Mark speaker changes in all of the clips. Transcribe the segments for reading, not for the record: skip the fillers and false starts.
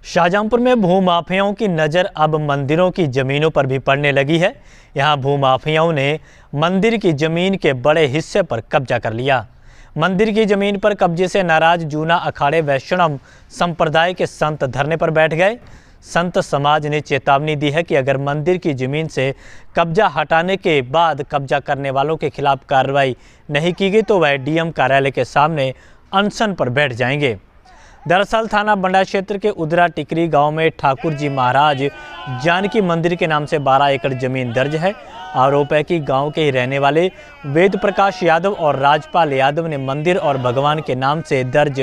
Speaker 1: शाहजहांपुर में भूमाफियाओं की नज़र अब मंदिरों की ज़मीनों पर भी पड़ने लगी है। यहां भूमाफियाओं ने मंदिर की ज़मीन के बड़े हिस्से पर कब्जा कर लिया। मंदिर की ज़मीन पर कब्जे से नाराज जूना अखाड़े वैष्णव संप्रदाय के संत धरने पर बैठ गए। संत समाज ने चेतावनी दी है कि अगर मंदिर की ज़मीन से कब्जा हटाने के बाद कब्जा करने वालों के खिलाफ कार्रवाई नहीं की गई तो वह डीएम कार्यालय के सामने अनशन पर बैठ जाएंगे। दरअसल थाना बंडा क्षेत्र के उदरा टिकरी गांव में ठाकुर जी महाराज जानकी मंदिर के नाम से 12 एकड़ जमीन दर्ज है। आरोप है कि गांव के ही रहने वाले वेद प्रकाश यादव और राजपाल यादव ने मंदिर और भगवान के नाम से दर्ज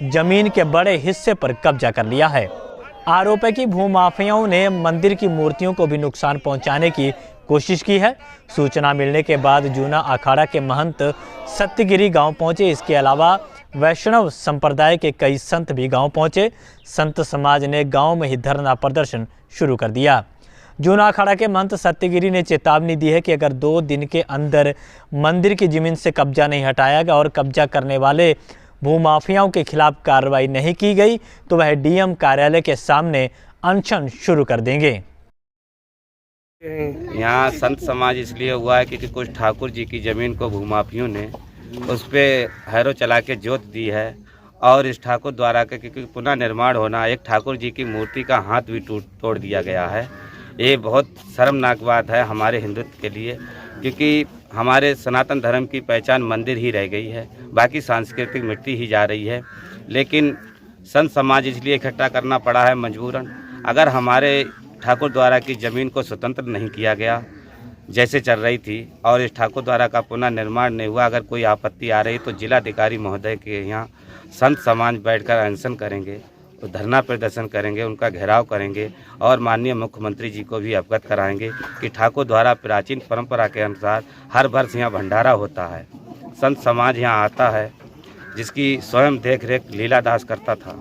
Speaker 1: जमीन के बड़े हिस्से पर कब्जा कर लिया है। आरोप है कि भूमाफियाओं ने मंदिर की मूर्तियों को भी नुकसान पहुंचाने की कोशिश की है। सूचना मिलने के बाद जूना अखाड़ा के महंत सत्यगिरी गांव पहुंचे। इसके अलावा वैष्णव संप्रदाय के कई संत भी गांव पहुंचे। संत समाज ने गांव में ही धरना प्रदर्शन शुरू कर दिया। जूना अखाड़ा के महंत सत्यगिरी ने चेतावनी दी है कि अगर 2 दिन के अंदर मंदिर की जमीन से कब्जा नहीं हटाया गया और कब्जा करने वाले भूमाफियाओं के खिलाफ कार्रवाई नहीं की गई तो वह डीएम कार्यालय के सामने अनशन शुरू कर देंगे।
Speaker 2: यहाँ संत समाज इसलिए हुआ है क्योंकि कुछ ठाकुर जी की ज़मीन को भूमाफियों ने उस पर हैरो चला के जोत दी है और इस ठाकुर द्वारा के क्योंकि पुनः निर्माण होना एक ठाकुर जी की मूर्ति का हाथ भी तोड़ दिया गया है। ये बहुत शर्मनाक बात है हमारे हिंदुत्व के लिए, क्योंकि हमारे सनातन धर्म की पहचान मंदिर ही रह गई है, बाकी सांस्कृतिक मिट्टी ही जा रही है। लेकिन संत समाज इसलिए इकट्ठा करना पड़ा है मजबूरन। अगर हमारे ठाकुर द्वारा की ज़मीन को स्वतंत्र नहीं किया गया जैसे चल रही थी और इस ठाकुर द्वारा का पुनः निर्माण नहीं हुआ, अगर कोई आपत्ति आ रही तो जिलाधिकारी महोदय के यहाँ संत समाज बैठकर अनशन करेंगे, तो धरना प्रदर्शन करेंगे, उनका घेराव करेंगे और माननीय मुख्यमंत्री जी को भी अवगत कराएंगे कि ठाकुर द्वारा प्राचीन परंपरा के अनुसार हर वर्ष यहाँ भंडारा होता है। संत समाज यहाँ आता है जिसकी स्वयं देख रेख लीला दास करता था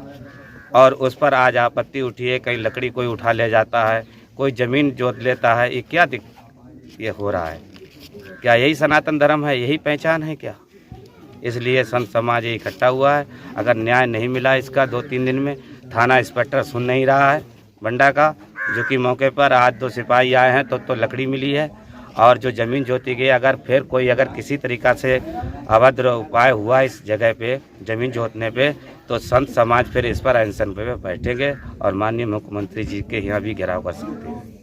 Speaker 2: और उस पर आज आपत्ति उठी है। कहीं लकड़ी कोई उठा ले जाता है, कोई ज़मीन जोत लेता है। ये क्या ये हो रहा है? क्या यही सनातन धर्म है, यही पहचान है क्या? इसलिए संत समाज इकट्ठा हुआ है। अगर न्याय नहीं मिला इसका 2-3 दिन में, थाना इंस्पेक्टर सुन नहीं रहा है बंडा का, जो कि मौके पर आज 2 सिपाही आए हैं तो लकड़ी मिली है और जो ज़मीन जोती गई, अगर फिर कोई अगर किसी तरीक़ा से अभद्र उपाय हुआ इस जगह पे ज़मीन जोतने पे तो संत समाज फिर इस पर अनशन पे बैठेंगे और माननीय मुख्यमंत्री जी के यहाँ भी घेराव कर सकते हैं।